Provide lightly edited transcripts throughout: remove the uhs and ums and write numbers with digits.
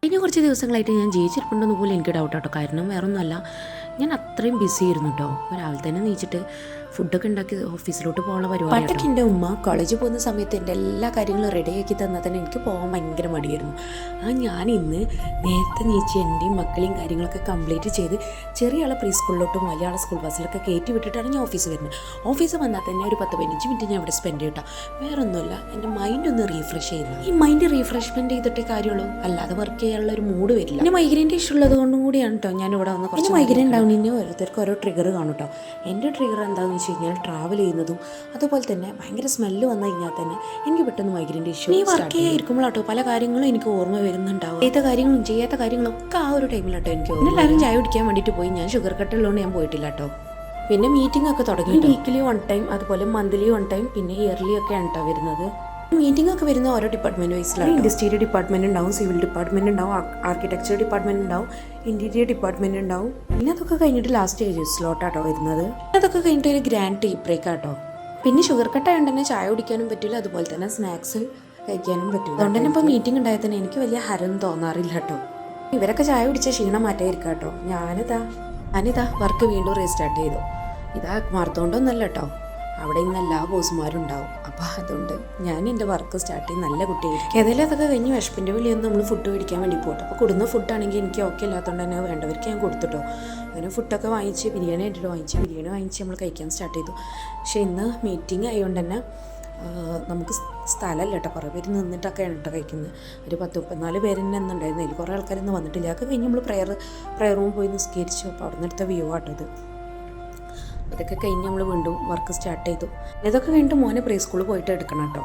കഴിഞ്ഞ കുറച്ച് ദിവസങ്ങളായിട്ട് ഞാൻ ജീവിച്ചിരിപ്പുണ്ടെന്ന് പോലും എനിക്ക് ഡൗട്ട് കേട്ടോ. കാരണം വേറൊന്നുമല്ല, ഞാൻ അത്രയും ബിസി ആയിരുന്നു കേട്ടോ. രാവിലെ തന്നെ നീച്ചിട്ട് ഫുഡൊക്കെ ഉണ്ടാക്കി ഓഫീസിലോട്ട് പോകാനുള്ള പരിപാടി. പണ്ടൊക്കെ എൻ്റെ ഉമ്മ കോളേജിൽ പോകുന്ന സമയത്ത് എൻ്റെ എല്ലാ കാര്യങ്ങളും റെഡിയാക്കി തന്നാൽ തന്നെ എനിക്ക് പോകാൻ ഭയങ്കര മടിയായിരുന്നു. ഞാൻ ഇന്ന് നേരത്തെ നീച്ച് എൻ്റെയും മക്കളെയും കാര്യങ്ങളൊക്കെ കംപ്ലീറ്റ് ചെയ്ത് ചെറിയ ആളെ പ്രീ സ്കൂളിലോട്ടും വലിയ ആളെ സ്കൂൾ ബസ്സിലൊക്കെ കയറ്റി വിട്ടിട്ടാണ് ഞാൻ ഓഫീസ് വരുന്നത്. ഓഫീസ് വന്നാൽ തന്നെ ഒരു 10-15 മിനിറ്റ് ഞാൻ ഇവിടെ സ്പെൻഡ് ചെയ്യട്ടോ. വേറൊന്നുമില്ല, എൻ്റെ മൈൻഡ് ഒന്ന് റീഫ്രഷ് ചെയ്യുന്നു. ഈ മൈൻഡ് റീഫ്രഷ്മെൻറ്റ് ചെയ്തിട്ടേ കാര്യമുള്ളൂ, അല്ലാതെ വർക്ക് ചെയ്യാനുള്ള ഒരു മൂഡ് വരില്ല. പിന്നെ മൈഗ്രൈൻ്റെ ഇഷ്യൂ ഉള്ളത് കൊണ്ടും കൂടിയാണ് കേട്ടോ ഞാൻ ഇവിടെ വന്ന്. കുറച്ച് മൈഗ്രൈൻ ഡൗണിന് ഓരോരുത്തർക്ക് ഓരോ ട്രിഗർ കാണും കേട്ടോ. എൻ്റെ ട്രിഗർ എന്താണെന്ന് വെച്ച് കഴിഞ്ഞാൽ ട്രാവൽ ചെയ്യുന്നതും അതുപോലെ തന്നെ ഭയങ്കര സ്മെല്ല് വന്നു കഴിഞ്ഞാൽ തന്നെ എനിക്ക് പെട്ടെന്ന് മൈഗ്രൈൻ്റെ ഇഷ്യൂ. ഈ വർക്ക് ചെയ്യാതിരിക്കുമ്പോഴാട്ടോ പല കാര്യങ്ങളും എനിക്ക് ഓർമ്മ വരുന്നുണ്ടാവും. ചെയ്ത കാര്യങ്ങളും ചെയ്യാത്ത കാര്യങ്ങളൊക്കെ ആ ഒരു ടൈമിലാട്ടോ എനിക്ക്. എല്ലാവരും ചായ കുടിക്കാൻ വേണ്ടിയിട്ട് പോയി. ഞാൻ ഷുഗർ കട്ടുള്ളതുകൊണ്ട് ഞാൻ പോയിട്ടില്ല കേട്ടോ. പിന്നെ മീറ്റിംഗ് ഒക്കെ തുടങ്ങി. വീക്കിലി 1 ടൈം, അതുപോലെ മന്ത്ലി 1 ടൈം, പിന്നെ ഇയർലി ഒക്കെ ആണ് കേട്ടോ വരുന്നത്. മീറ്റിംഗ് ഒക്കെ വരുന്ന ഓരോ ഡിപ്പാർട്ട്മെൻറ്റ് വൈസിലാണ്. ഇൻഡസ്ട്രിയൽ ഡിപ്പാർട്ട്മെൻറ്റ് ഉണ്ടാവും, സിവിൽ ഡിപ്പാർട്ട്മെൻറ്റ് ഉണ്ടാവും, ആർക്കിടെക്ചർ ഡിപ്പാർട്ട്മെൻറ്റ് ഉണ്ടാവും, ഇൻറ്റീരിയർ ഡിപ്പാർട്ട്മെൻറ്റ് ഉണ്ടാവും. പിന്നെ അതൊക്കെ കഴിഞ്ഞിട്ട് ലാസ്റ്റ് സ്ലോട്ടാട്ടോ വരുന്നത്. അതൊക്കെ കഴിഞ്ഞിട്ട് ഒരു ഗ്രാൻഡ് ടീ ബ്രേക്ക് ആട്ടോ. പിന്നെ ഷുഗർ കട്ടായതുകൊണ്ട് തന്നെ ചായ കുടിക്കാനും പറ്റില്ല, അതുപോലെ തന്നെ സ്നാക്സ് കഴിക്കാനും പറ്റില്ല. അതുകൊണ്ട് തന്നെ ഇപ്പോൾ മീറ്റിംഗ് ഉണ്ടായാൽ തന്നെ എനിക്ക് വലിയ ഹരം തോന്നാറില്ല കേട്ടോ. ഇവരൊക്കെ ചായ കുടിച്ച ക്ഷീണം മാറ്റായിരിക്കാം കേട്ടോ. ഞാനിതാ വർക്ക് വീണ്ടും റീസ്റ്റാർട്ട് ചെയ്തു. ഇതാ മറന്നുകൊണ്ടൊന്നല്ല കേട്ടോ, അവിടെ ഇന്ന് എല്ലാ ബോസുമാരും ഉണ്ടാവും. അപ്പോൾ അതുകൊണ്ട് ഞാൻ എൻ്റെ വർക്ക് സ്റ്റാർട്ട് ചെയ്ത് നല്ല കുട്ടിയായിരിക്കും. ഏതായാലും അതൊക്കെ കഴിഞ്ഞ് വിശപ്പിൻ്റെ വിളിയൊന്നും നമ്മൾ ഫുഡ് മേടിക്കാൻ വേണ്ടി പോട്ടെ. അപ്പോൾ കൊടുന്ന ഫുഡാണെങ്കിൽ എനിക്ക് ഓക്കെ ഇല്ലാത്തതുകൊണ്ട് തന്നെ വേണ്ടവർക്ക് ഞാൻ കൊടുത്തിട്ടോ. അങ്ങനെ ഫുഡൊക്കെ വാങ്ങിച്ച് ബിരിയാണി ആയിട്ട് വാങ്ങിച്ച് നമ്മൾ കഴിക്കാൻ സ്റ്റാർട്ട് ചെയ്തു. പക്ഷേ ഇന്ന് മീറ്റിംഗ് ആയതുകൊണ്ട് തന്നെ നമുക്ക് സ്ഥലമല്ല കേട്ടോ, കുറേ പേര് നിന്നിട്ടൊക്കെയാണ് കേട്ടോ കഴിക്കുന്നത്. ഒരു 10-34 പേര് തന്നെ ഉണ്ടായിരുന്നു. അതിൽ കുറേ ആൾക്കാരൊന്നും വന്നിട്ടില്ല. അതൊക്കെ കഴിഞ്ഞ് നമ്മൾ പ്രയർ റൂമിൽ പോയി നിസ്കരിച്ചു. അപ്പോൾ അവിടെ നിന്നെടുത്ത വ്യൂ ആട്ടോ ഇത്. അതൊക്കെ കഴിഞ്ഞ് നമ്മൾ വീണ്ടും വർക്ക് സ്റ്റാർട്ട് ചെയ്തു. ഇതൊക്കെ കഴിഞ്ഞിട്ട് മോനെ പ്രീ സ്കൂളിൽ പോയിട്ട് എടുക്കണം കേട്ടോ.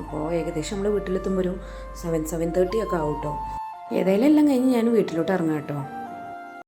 അപ്പോൾ ഏകദേശം നമ്മൾ വീട്ടിലെത്തുമ്പോൾ ഒരു 7-7:30 ഒക്കെ ആവും കേട്ടോ. ഏതായാലും എല്ലാം കഴിഞ്ഞ് ഞാൻ വീട്ടിലോട്ട് ഇറങ്ങാം കേട്ടോ.